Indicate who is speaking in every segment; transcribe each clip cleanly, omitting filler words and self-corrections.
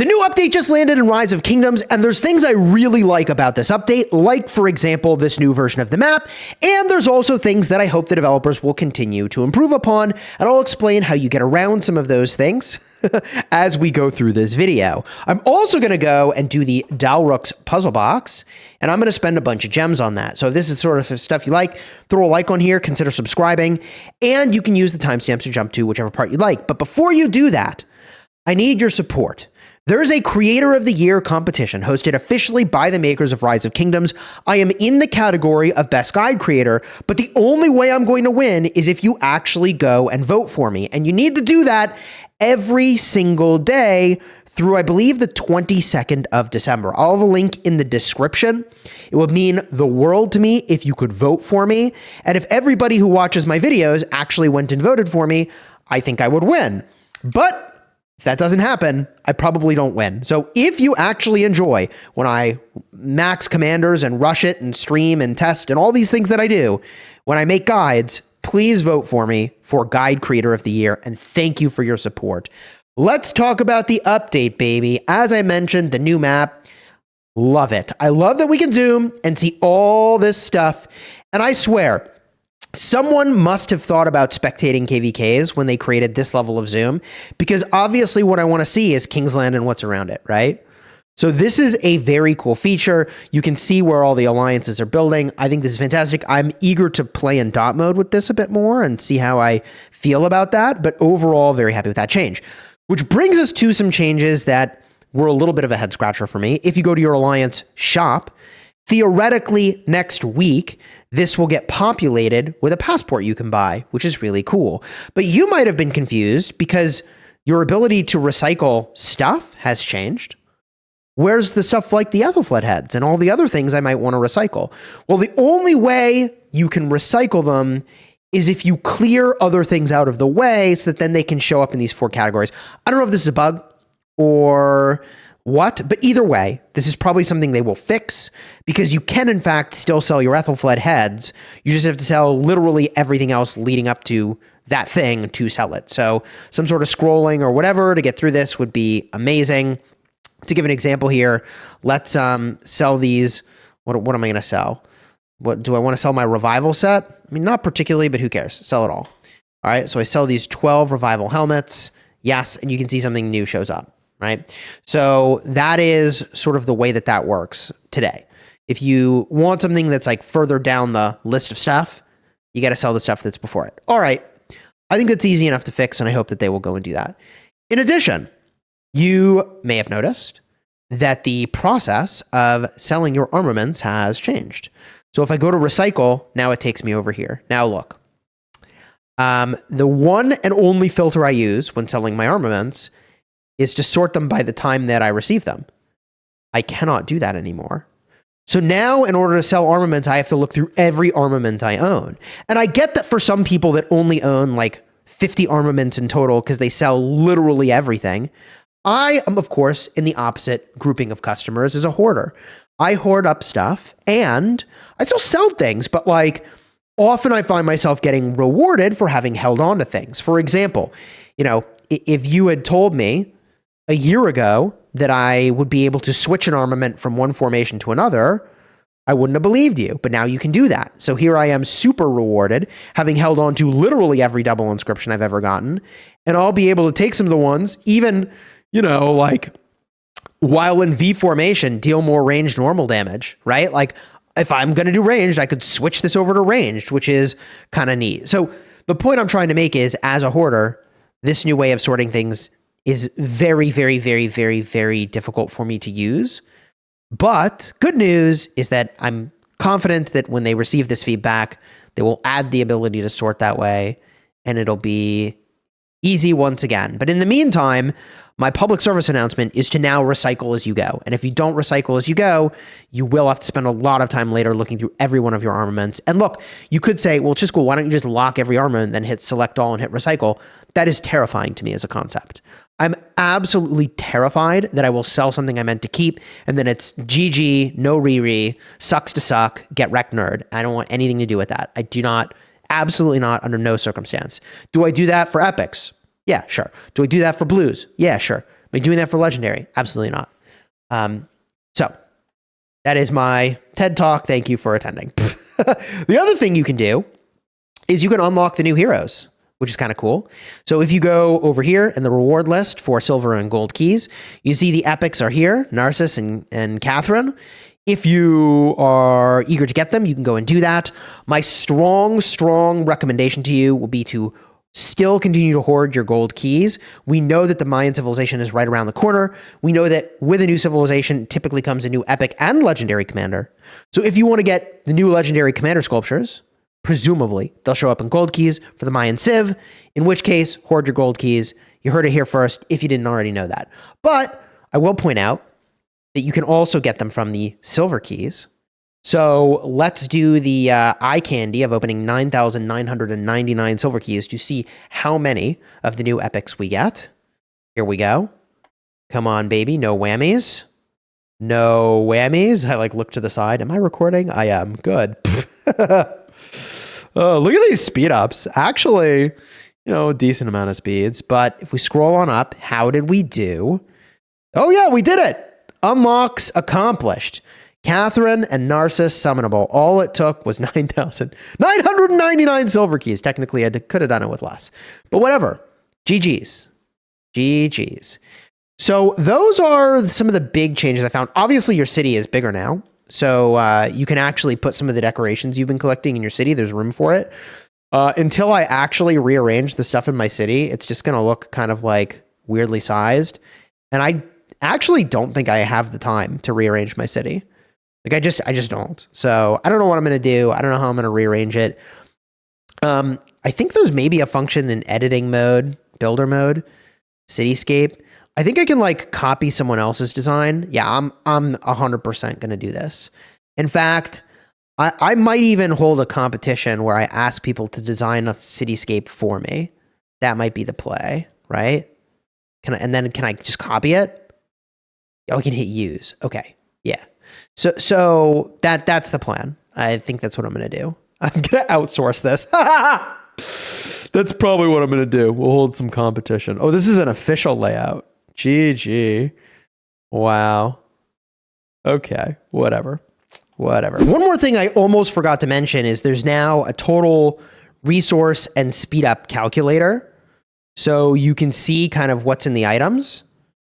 Speaker 1: The new update just landed in Rise of Kingdoms, and there's things I really like about this update, like, for example, this new version of the map, and there's also things that I hope the developers will continue to improve upon, and I'll explain how you get around some of those things as we go through this video. I'm also going to go and do the Dhalruk's puzzle box, and I'm going to spend a bunch of gems on that. So if this is sort of stuff you like, throw a like on here, consider subscribing, and you can use the timestamps to jump to whichever part you like. But before you do that, I need your support. There is a Creator of the Year competition hosted officially by the makers of Rise of Kingdoms. I am in the category of Best Guide Creator, but the only way I'm going to win is if you actually go and vote for me. And you need to do that every single day through, I believe, the 22nd of December. I'll have a link in the description. It would mean the world to me if you could vote for me. And if everybody who watches my videos actually went and voted for me, I think I would win. But if that doesn't happen, I probably don't win. So if you actually enjoy when I max commanders and rush it and stream and test and all these things that I do, when I make guides, please vote for me for Guide Creator of the Year, and thank you for your support. Let's talk about the update, baby. As I mentioned, the new map, love it. I love that we can zoom and see all this stuff, and I swear, someone must have thought about spectating KVKs when they created this level of zoom, because obviously what I want to see is Kingsland and what's around it, right? So this is a very cool feature. You can see where all the alliances are building. I think this is fantastic. I'm eager to play in dot mode with this a bit more and see how I feel about that. But overall, very happy with that change. Which brings us to some changes that were a little bit of a head scratcher for me. If you go to your alliance shop, theoretically next week, this will get populated with a passport you can buy, which is really cool. But you might have been confused because your ability to recycle stuff has changed. Where's the stuff like the Ethelflaed heads and all the other things I might want to recycle? Well, the only way you can recycle them is if you clear other things out of the way so that then they can show up in these 4 categories. I don't know if this is a bug or what, but either way, this is probably something they will fix, because you can, in fact, still sell your Ethelflaed heads. You just have to sell literally everything else leading up to that thing to sell it. So some sort of scrolling or whatever to get through this would be amazing. To give an example here, let's sell these. What am I going to sell? What do I want to sell? My revival set? I mean, not particularly, but who cares? Sell it all. All right, so I sell these 12 revival helmets. Yes, and you can see something new shows up. Right? So that is sort of the way that that works today. If you want something that's like further down the list of stuff, you got to sell the stuff that's before it. All right. I think that's easy enough to fix, and I hope that they will go and do that. In addition, you may have noticed that the process of selling your armaments has changed. So if I go to recycle, now it takes me over here. Now look, the one and only filter I use when selling my armaments is to sort them by the time that I receive them. I cannot do that anymore. So now, in order to sell armaments, I have to look through every armament I own. And I get that for some people that only own like 50 armaments in total because they sell literally everything. I am, of course, in the opposite grouping of customers as a hoarder. I hoard up stuff and I still sell things, but like often I find myself getting rewarded for having held on to things. For example, you know, if you had told me a year ago that I would be able to switch an armament from one formation to another, I wouldn't have believed you, but now you can do that. So here I am super rewarded, having held on to literally every double inscription I've ever gotten, and I'll be able to take some of the ones, even, you know, like while in V formation, deal more ranged normal damage, right? Like if I'm going to do ranged, I could switch this over to ranged, which is kind of neat. So the point I'm trying to make is, as a hoarder, this new way of sorting things is very, very, very, very, very difficult for me to use. But good news is that I'm confident that when they receive this feedback, they will add the ability to sort that way, and it'll be easy once again. But in the meantime, my public service announcement is to now recycle as you go. And if you don't recycle as you go, you will have to spend a lot of time later looking through every one of your armaments. And look, you could say, well, Chisgule, why don't you just lock every armament, then hit select all and hit recycle? That is terrifying to me as a concept. I'm absolutely terrified that I will sell something I meant to keep, and then it's GG, no re-re, sucks to suck, get wrecked nerd. I don't want anything to do with that. I do not, absolutely not, under no circumstance. Do I do that for epics? Yeah, sure. Do I do that for blues? Yeah, sure. I doing that for legendary? Absolutely not. So that is my TED Talk. Thank you for attending. The other thing you can do is you can unlock the new heroes, which is kind of cool. So if you go over here in the reward list for silver and gold keys, you see the epics are here, Narcissus and Catherine. If you are eager to get them, you can go and do that. My strong recommendation to you will be to still continue to hoard your gold keys. We know that the Mayan civilization is right around the corner. We know that with a new civilization, typically comes a new epic and legendary commander. So if you want to get the new legendary commander sculptures, presumably they'll show up in gold keys for the Mayan Civ, in which case, hoard your gold keys. You heard it here first if you didn't already know that. But I will point out that you can also get them from the silver keys. So let's do the eye candy of opening 9,999 silver keys to see how many of the new epics we get. Here we go. Come on, baby. No whammies. No whammies. I look to the side. Am I recording? I am. Good. Oh, look at these speed ups. Actually, a decent amount of speeds. But if we scroll on up, how did we do? Oh yeah, we did it. Unlocks accomplished. Catherine and Narcissus summonable. All it took was 9,999 silver keys. Technically, I could have done it with less. But whatever. GG's. GG's. So those are some of the big changes I found. Obviously, your city is bigger now. So you can actually put some of the decorations you've been collecting in your city. There's room for it. Until I actually rearrange the stuff in my city, it's just going to look kind of weirdly sized. And I actually don't think I have the time to rearrange my city. I just don't. So I don't know what I'm going to do. I don't know how I'm going to rearrange it. I think there's maybe a function in editing mode, builder mode, cityscape. I think I can copy someone else's design. Yeah, I'm 100% going to do this. In fact, I might even hold a competition where I ask people to design a cityscape for me. That might be the play, right? Can I just copy it? Oh, I can hit use. Okay. Yeah. So that's the plan. I think that's what I'm going to do. I'm going to outsource this. That's probably what I'm going to do. We'll hold some competition. Oh, this is an official layout. GG. Wow. Okay. Whatever. One more thing I almost forgot to mention is there's now a total resource and speed up calculator. So you can see kind of what's in the items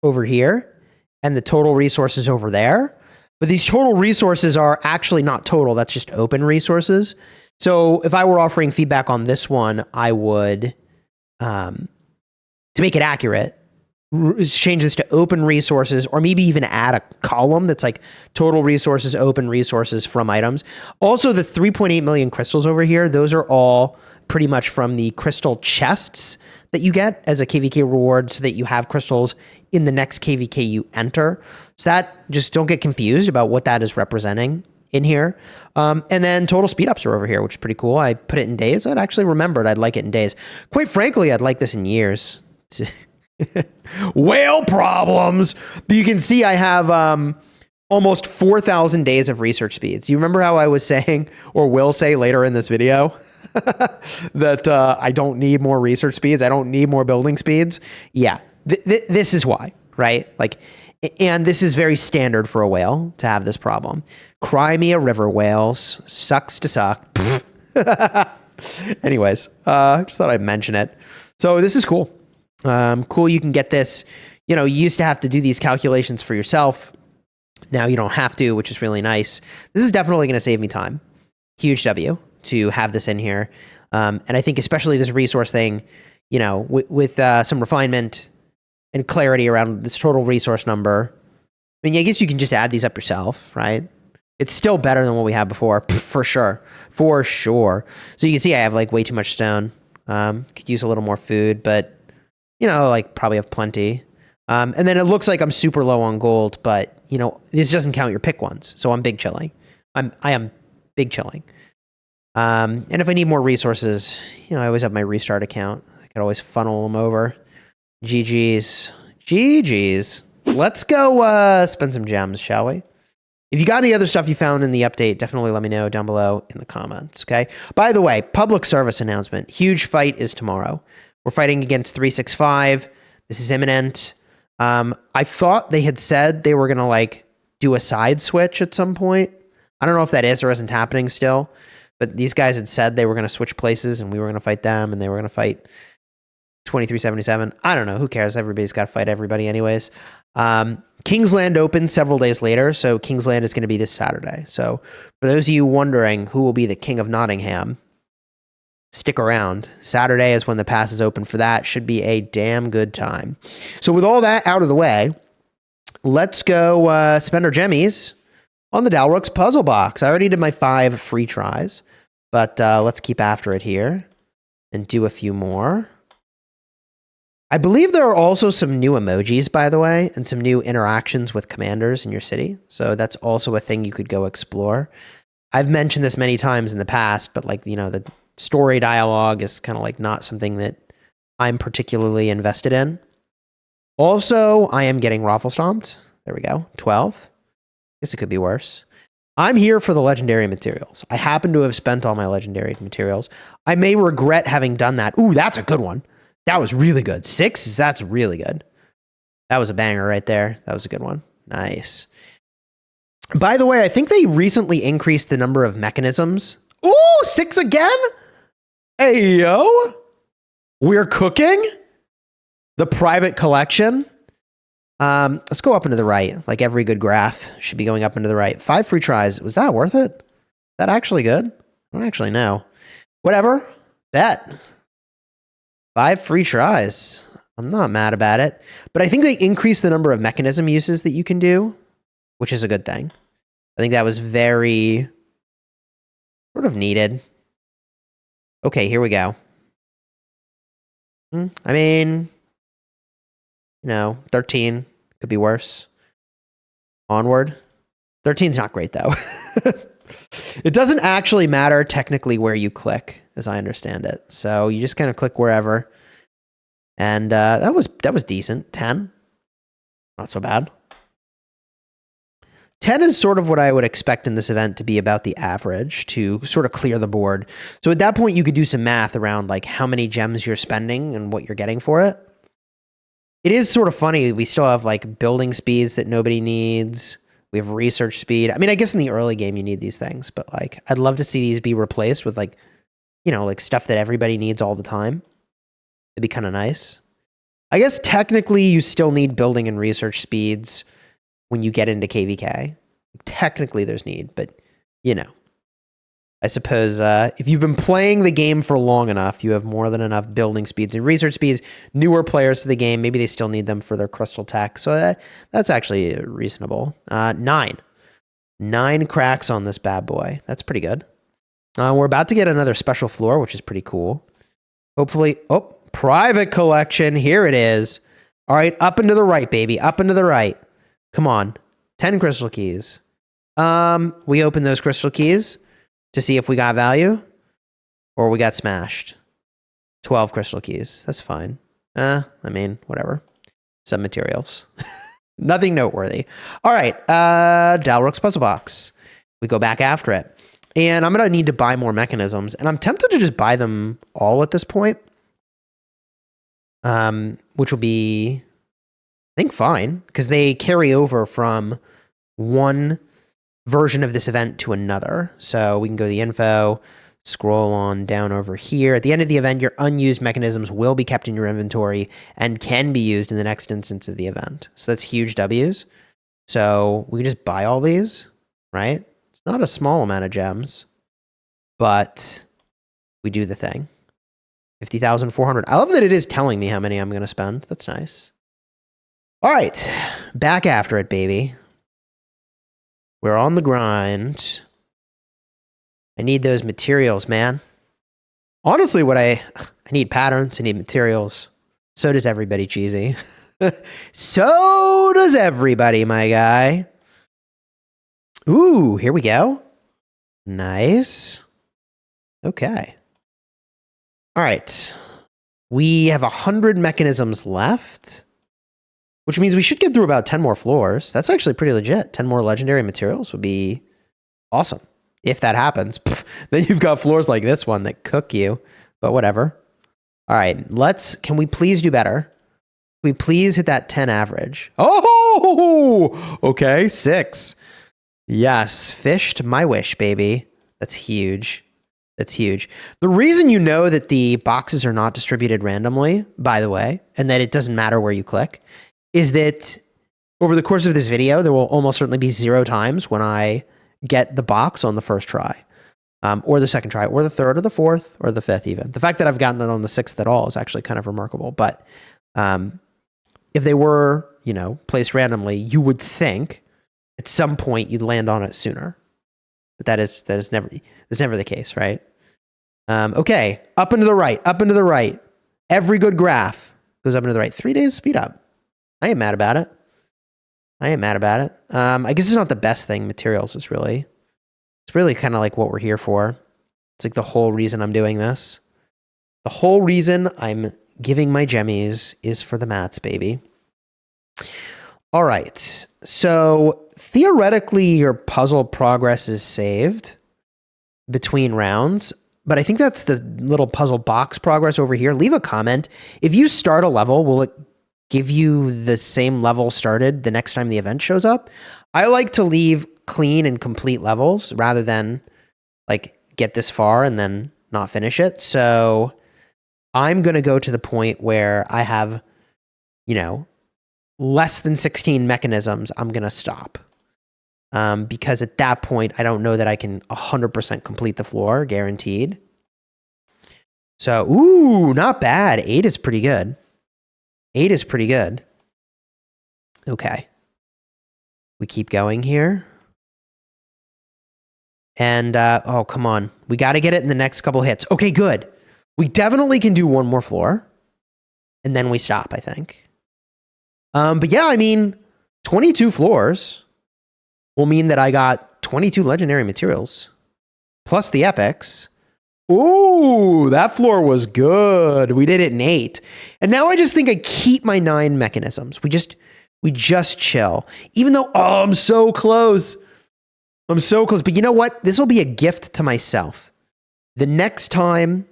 Speaker 1: over here and the total resources over there. But these total resources are actually not total. That's just open resources. So if I were offering feedback on this one, I would, to make it accurate, change this to open resources, or maybe even add a column that's total resources, open resources from items. Also, the 3.8 million crystals over here, those are all pretty much from the crystal chests that you get as a KVK reward so that you have crystals in the next KVK you enter. So that, just don't get confused about what that is representing in here. And then total speed ups are over here, which is pretty cool. I put it in days. I'd actually remembered I'd like it in days. Quite frankly, I'd like this in years. Whale problems. But you can see I have almost 4,000 days of research speeds. You remember how I was saying, or will say later in this video, that I don't need more research speeds. I don't need more building speeds. Yeah, this is why, right? And this is very standard for a whale to have this problem. Cry me a river, whales. Sucks to suck. Anyways, just thought I'd mention it. So this is cool. Cool, you can get this. You used to have to do these calculations for yourself. Now you don't have to, which is really nice. This is definitely going to save me time. Huge W to have this in here. And I think especially this resource thing, with some refinement and clarity around this total resource number. I mean, I guess you can just add these up yourself, right? It's still better than what we had before, for sure. For sure. So you can see I have way too much stone. Could use a little more food, but probably have plenty. And then it looks like I'm super low on gold, but this doesn't count your pick ones. So I'm big chilling. I am big chilling. And if I need more resources, I always have my restart account. I could always funnel them over. GG's. Let's go spend some gems, shall we? If you got any other stuff you found in the update, definitely let me know down below in the comments, okay? By the way, public service announcement. Huge fight is tomorrow. We're fighting against 365. This is imminent. I thought they had said they were going to like do a side switch at some point. I don't know if that is or isn't happening still, but these guys had said they were going to switch places and we were going to fight them and they were going to fight 2377. I don't know. Who cares? Everybody's got to fight everybody anyways. Kingsland opened several days later, so Kingsland is going to be this Saturday. So for those of you wondering who will be the King of Nottingham, stick around. Saturday is when the pass is open for that. Should be a damn good time. So with all that out of the way, let's go spend our gemmies on the Dhalruk's puzzle box. I already did my 5 free tries, but let's keep after it here and do a few more. I believe there are also some new emojis, by the way, and some new interactions with commanders in your city. So that's also a thing you could go explore. I've mentioned this many times in the past, but like, you know, the story dialogue is kind of like not something that I'm particularly invested in. Also, I am getting raffle stomped. There we go. 12. Guess it could be worse. I'm here for the legendary materials. I happen to have spent all my legendary materials. I may regret having done that. Ooh, that's a good one. That was really good. 6, that's really good. That was a banger right there. That was a good one. Nice. By the way, I think they recently increased the number of mechanisms. Ooh, 6 again? Hey, yo. We're cooking? The private collection? Let's go up and to the right. Like every good graph should be going up and to the right. 5 free tries. Was that worth it? Is that actually good? I don't actually know. Whatever. Bet. 5 free tries. I'm not mad about it. But I think they increased the number of mechanism uses that you can do, which is a good thing. I think that was very sort of needed. Okay, here we go. I mean, you know, 13 could be worse. Onward. 13's not great, though. It doesn't actually matter technically where you click, as I understand it. So you just kind of click wherever. And that was decent. 10. Not so bad. 10 is sort of what I would expect in this event to be about the average to sort of clear the board. So at that point, you could do some math around like how many gems you're spending and what you're getting for it. It is sort of funny. We still have like building speeds that nobody needs. We have research speed. I mean, I guess in the early game you need these things, but like I'd love to see these be replaced with like, you know, like stuff that everybody needs all the time. It'd be kind of nice. I guess technically you still need building and research speeds when you get into KVK. Technically there's need, but you know, I suppose if you've been playing the game for long enough, you have more than enough building speeds and research speeds. Newer players to the game, maybe they still need them for their crystal tech. So that's actually reasonable. 9 cracks on this bad boy. That's pretty good. We're about to get another special floor, which is pretty cool. Hopefully, oh, private collection. Here it is. All right, up and to the right, baby. Up and to the right. Come on. 10 crystal keys. We open those crystal keys to see if we got value or we got smashed. 12 crystal keys. That's fine. I mean, whatever. Some materials. Nothing noteworthy. All right. Dhalruk's puzzle box. We go back after it. And I'm going to need to buy more mechanisms. And I'm tempted to just buy them all at this point. Which will be, I think, fine. Because they carry over from one version of this event to another. So we can go to the info, scroll on down over here. At the end of the event, your unused mechanisms will be kept in your inventory and can be used in the next instance of the event. So that's huge W's. So we can just buy all these, right? It's not a small amount of gems, but we do the thing. 50,400. I love that it is telling me how many I'm going to spend. That's nice. All right, back after it, baby. We're on the grind. I need those materials, man. Honestly, I need patterns, I need materials. So does everybody, Cheesy. So does everybody, my guy. Ooh, here we go. Nice. Okay. All right. We have 100 mechanisms left, which means we should get through about 10 more floors. That's actually pretty legit. 10 more legendary materials would be awesome. If that happens, then you've got floors like this one that cook you, but whatever. All right, can we please do better? We please hit that 10 average. Oh, okay. 6. Yes. Fished my wish, baby. That's huge. That's huge. The reason you know that the boxes are not distributed randomly, by the way, and that it doesn't matter where you click, is that over the course of this video, there will almost certainly be 0 times when I get the box on the first try, or the second try, or the third, or the fourth, or the fifth even. The fact that I've gotten it on the 6th at all is actually kind of remarkable. But if they were, placed randomly, you would think at some point you'd land on it sooner. But that is never the case, right? Okay, up and to the right, up and to the right. Every good graph goes up and to the right. 3 days speed up. I ain't mad about it. I guess it's not the best thing. Materials is really, it's really kind of like what we're here for. It's like the whole reason I'm doing this. The whole reason I'm giving my gemmies is for the mats, baby. All right. So theoretically, your puzzle progress is saved between rounds, but I think that's the little puzzle box progress over here. Leave a comment. If you start a level, will it give you the same level started the next time the event shows up? I like to leave clean and complete levels rather than like get this far and then not finish it. So I'm going to go to the point where I have, less than 16 mechanisms. I'm going to stop. Because at that point, I don't know that I can 100% complete the floor, guaranteed. So, ooh, not bad. 8 is pretty good. 8 is pretty good. Okay. We keep going here. And, oh, come on. We got to get it in the next couple hits. Okay, good. We definitely can do one more floor. And then we stop, I think. But yeah, 22 floors will mean that I got 22 legendary materials. Plus the epics. Ooh, that floor was good. We did it in 8. And now I just think I keep my 9 mechanisms. We just chill. Even though, I'm so close. I'm so close. But you know what? This will be a gift to myself. The next time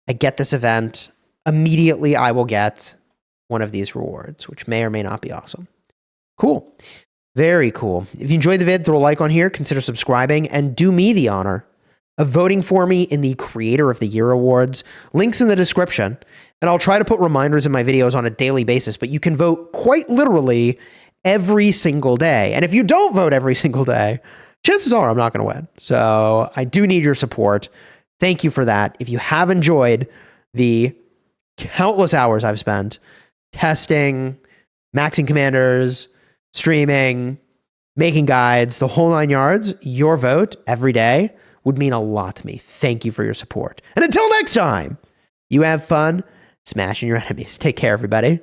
Speaker 1: I get this event, immediately I will get one of these rewards, which may or may not be awesome. Cool. Very cool. If you enjoyed the vid, throw a like on here, consider subscribing, and do me the honor of voting for me in the Creator of the Year Awards. Links in the description. And I'll try to put reminders in my videos on a daily basis, but you can vote quite literally every single day. And if you don't vote every single day, chances are I'm not going to win. So I do need your support. Thank you for that. If you have enjoyed the countless hours I've spent testing, maxing commanders, streaming, making guides, the whole 9 yards, your vote every day would mean a lot to me. Thank you for your support. And until next time, you have fun smashing your enemies. Take care, everybody.